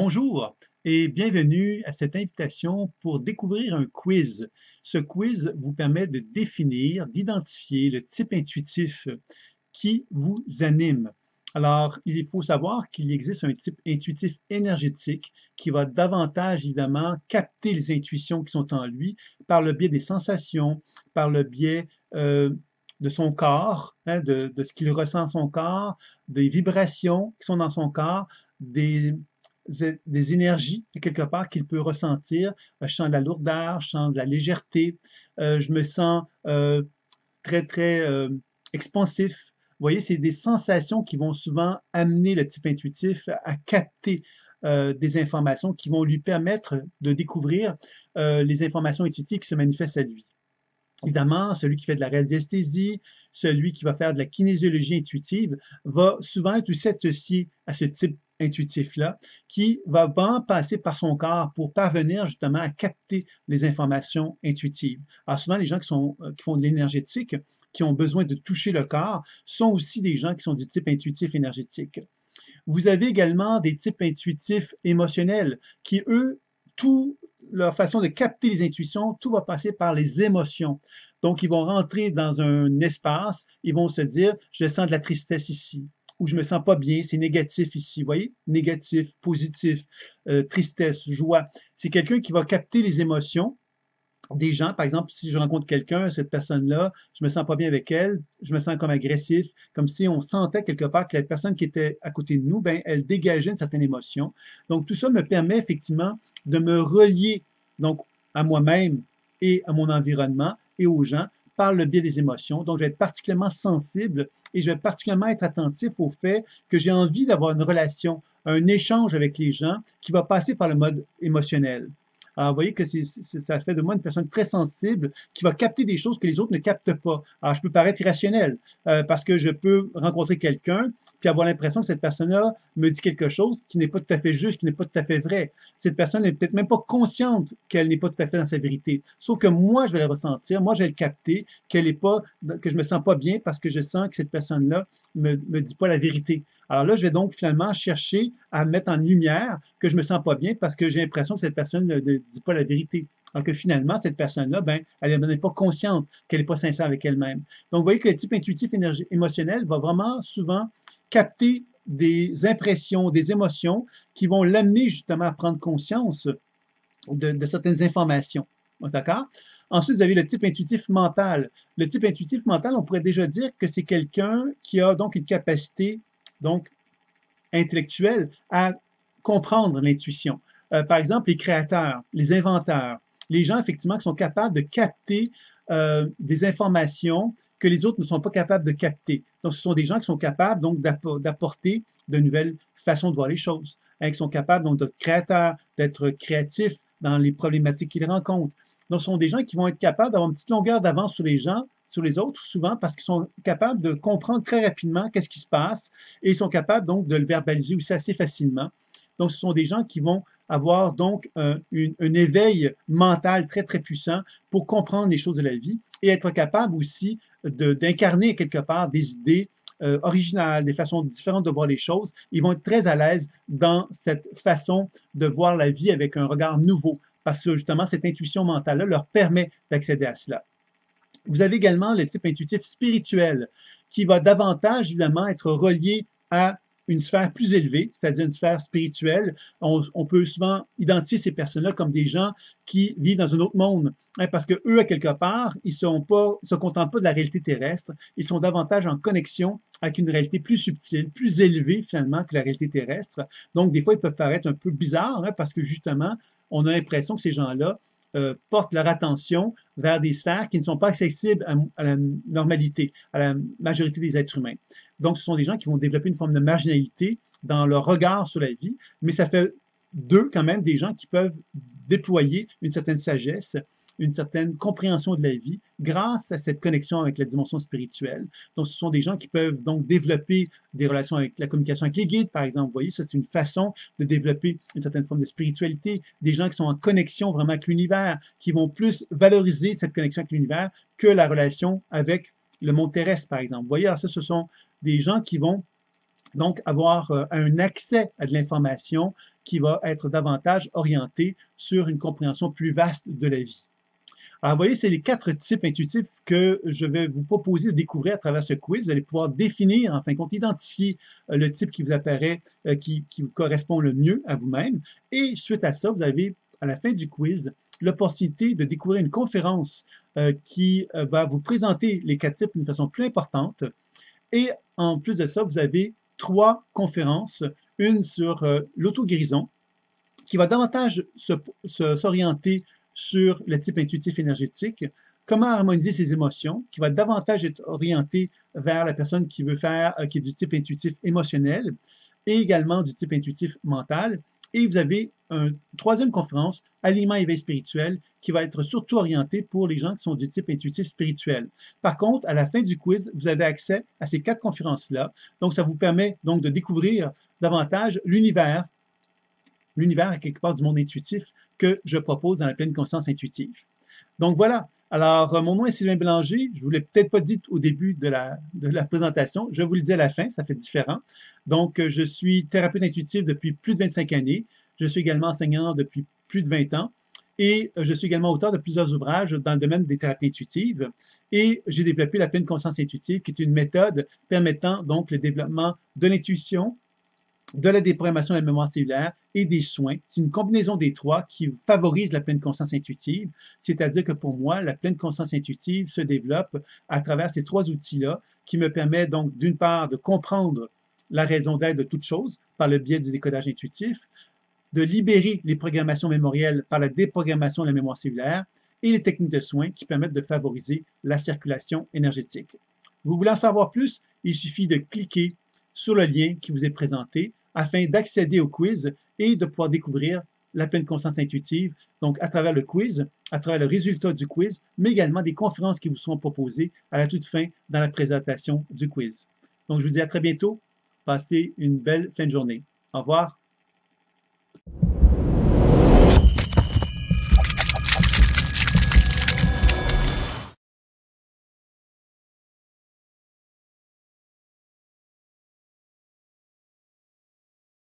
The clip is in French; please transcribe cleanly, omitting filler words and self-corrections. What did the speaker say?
Bonjour et bienvenue à cette invitation pour découvrir un quiz. Ce quiz vous permet de définir, d'identifier le type intuitif qui vous anime. Alors, il faut savoir qu'il existe un type intuitif énergétique qui va davantage, évidemment, capter les intuitions qui sont en lui par le biais des sensations, par le biais de son corps, hein, de ce qu'il ressent dans son corps, des vibrations qui sont dans son corps, des énergies, quelque part, qu'il peut ressentir. Je sens de la lourdeur, je sens de la légèreté, je me sens très expansif. Vous voyez, c'est des sensations qui vont souvent amener le type intuitif à capter des informations qui vont lui permettre de découvrir les informations intuitives qui se manifestent à lui. Évidemment, celui qui fait de la radiesthésie, celui qui va faire de la kinésiologie intuitive, va souvent être aussi associé à ce type intuitif-là, qui va vraiment passer par son corps pour parvenir justement à capter les informations intuitives. Alors souvent, les gens qui font de l'énergétique, qui ont besoin de toucher le corps, sont aussi des gens qui sont du type intuitif énergétique. Vous avez également des types intuitifs émotionnels qui, eux, tout leur façon de capter les intuitions, tout va passer par les émotions. Donc, ils vont rentrer dans un espace, ils vont se dire, je sens de la tristesse ici, ou je me sens pas bien, c'est négatif ici. Vous voyez? Négatif, positif, tristesse, joie. C'est quelqu'un qui va capter les émotions des gens. Par exemple, si je rencontre quelqu'un, cette personne-là, je me sens pas bien avec elle, je me sens comme agressif, comme si on sentait quelque part que la personne qui était à côté de nous, ben, elle dégageait une certaine émotion. Donc, tout ça me permet effectivement de me relier donc à moi-même et à mon environnement et aux gens par le biais des émotions. Donc, je vais être particulièrement sensible et je vais particulièrement être attentif au fait que j'ai envie d'avoir une relation, un échange avec les gens qui va passer par le mode émotionnel. Alors, vous voyez que ça fait de moi une personne très sensible qui va capter des choses que les autres ne captent pas. Alors, je peux paraître irrationnel parce que je peux rencontrer quelqu'un puis avoir l'impression que cette personne-là me dit quelque chose qui n'est pas tout à fait juste, qui n'est pas tout à fait vrai. Cette personne n'est peut-être même pas consciente qu'elle n'est pas tout à fait dans sa vérité. Sauf que moi, je vais le ressentir, moi, je vais le capter, qu'elle est pas, que je me sens pas bien parce que je sens que cette personne-là me dit pas la vérité. Alors là, je vais donc finalement chercher à mettre en lumière que je me sens pas bien parce que j'ai l'impression que cette personne ne dit pas la vérité. Alors que finalement, cette personne-là, ben, elle n'est pas consciente qu'elle n'est pas sincère avec elle-même. Donc, vous voyez que le type intuitif émotionnel va vraiment souvent capter des impressions, des émotions qui vont l'amener justement à prendre conscience de certaines informations. D'accord? Ensuite, vous avez le type intuitif mental. Le type intuitif mental, on pourrait déjà dire que c'est quelqu'un qui a donc une capacité donc intellectuelle à comprendre l'intuition. Par exemple, les créateurs, les inventeurs, les gens effectivement qui sont capables de capter des informations que les autres ne sont pas capables de capter. Donc, ce sont des gens qui sont capables donc d'apporter de nouvelles façons de voir les choses, hein, qui sont capables donc d'être créateurs, d'être créatifs dans les problématiques qu'ils rencontrent. Donc, ce sont des gens qui vont être capables d'avoir une petite longueur d'avance sur les gens, sur les autres, souvent parce qu'ils sont capables de comprendre très rapidement qu'est-ce qui se passe et ils sont capables donc de le verbaliser aussi assez facilement. Donc, ce sont des gens qui vont avoir donc un éveil mental très puissant pour comprendre les choses de la vie et être capable aussi d'incarner quelque part des idées originales, des façons différentes de voir les choses. Ils vont être très à l'aise dans cette façon de voir la vie avec un regard nouveau parce que justement, cette intuition mentale-là leur permet d'accéder à cela. Vous avez également le type intuitif spirituel qui va davantage, évidemment, être relié à une sphère plus élevée, c'est-à-dire une sphère spirituelle. On peut souvent identifier ces personnes-là comme des gens qui vivent dans un autre monde, hein, parce que eux, à quelque part, ils se contentent pas de la réalité terrestre, ils sont davantage en connexion avec une réalité plus subtile, plus élevée finalement que la réalité terrestre. Donc, des fois, ils peuvent paraître un peu bizarres, hein, parce que justement, on a l'impression que ces gens-là portent leur attention vers des sphères qui ne sont pas accessibles à la normalité, à la majorité des êtres humains. Donc, ce sont des gens qui vont développer une forme de marginalité dans leur regard sur la vie, mais ça fait d'eux quand même des gens qui peuvent déployer une certaine sagesse, une certaine compréhension de la vie grâce à cette connexion avec la dimension spirituelle. Donc, ce sont des gens qui peuvent donc développer des relations avec la communication avec les guides, par exemple. Vous voyez, ça, c'est une façon de développer une certaine forme de spiritualité. Des gens qui sont en connexion vraiment avec l'univers, qui vont plus valoriser cette connexion avec l'univers que la relation avec le monde terrestre, par exemple. Vous voyez, alors ça, ce sont des gens qui vont Donc, avoir un accès à de l'information qui va être davantage orienté sur une compréhension plus vaste de la vie. Alors, vous voyez, c'est les 4 types intuitifs que je vais vous proposer de découvrir à travers ce quiz. Vous allez pouvoir définir, en fin de compte, identifier le type qui vous apparaît, qui vous correspond le mieux à vous-même. Et suite à ça, vous avez, à la fin du quiz, l'opportunité de découvrir une conférence qui va vous présenter les 4 types d'une façon plus importante. Et en plus de ça, vous avez 3 conférences, une sur l'auto-guérison, qui va davantage s'orienter sur le type intuitif énergétique, comment harmoniser ses émotions, qui va davantage être orienté vers la personne qui veut faire, qui est du type intuitif émotionnel, et également du type intuitif mental. Et vous avez une troisième conférence, Alignement et éveil spirituel, qui va être surtout orientée pour les gens qui sont du type intuitif spirituel. Par contre, à la fin du quiz, vous avez accès à ces 4 conférences-là. Donc, ça vous permet donc de découvrir davantage l'univers à quelque part du monde intuitif que je propose dans la pleine conscience intuitive. Donc voilà. Alors, mon nom est Sylvain Bélanger. Je ne vous l'ai peut-être pas dit au début de la présentation. Je vous le dis à la fin, ça fait différent. Donc, je suis thérapeute intuitif depuis plus de 25 années. Je suis également enseignant depuis plus de 20 ans. Et je suis également auteur de plusieurs ouvrages dans le domaine des thérapies intuitives. Et j'ai développé la pleine conscience intuitive, qui est une méthode permettant donc le développement de l'intuition, de la déprogrammation de la mémoire cellulaire et des soins. C'est une combinaison des trois qui favorise la pleine conscience intuitive. C'est-à-dire que pour moi, la pleine conscience intuitive se développe à travers ces 3 outils-là qui me permettent donc d'une part de comprendre la raison d'être de toute chose par le biais du décodage intuitif, de libérer les programmations mémorielles par la déprogrammation de la mémoire cellulaire et les techniques de soins qui permettent de favoriser la circulation énergétique. Vous voulez en savoir plus? Il suffit de cliquer sur le lien qui vous est présenté afin d'accéder au quiz et de pouvoir découvrir la pleine conscience intuitive, donc à travers le quiz, à travers le résultat du quiz, mais également des conférences qui vous seront proposées à la toute fin dans la présentation du quiz. Donc, je vous dis à très bientôt. Passez une belle fin de journée. Au revoir.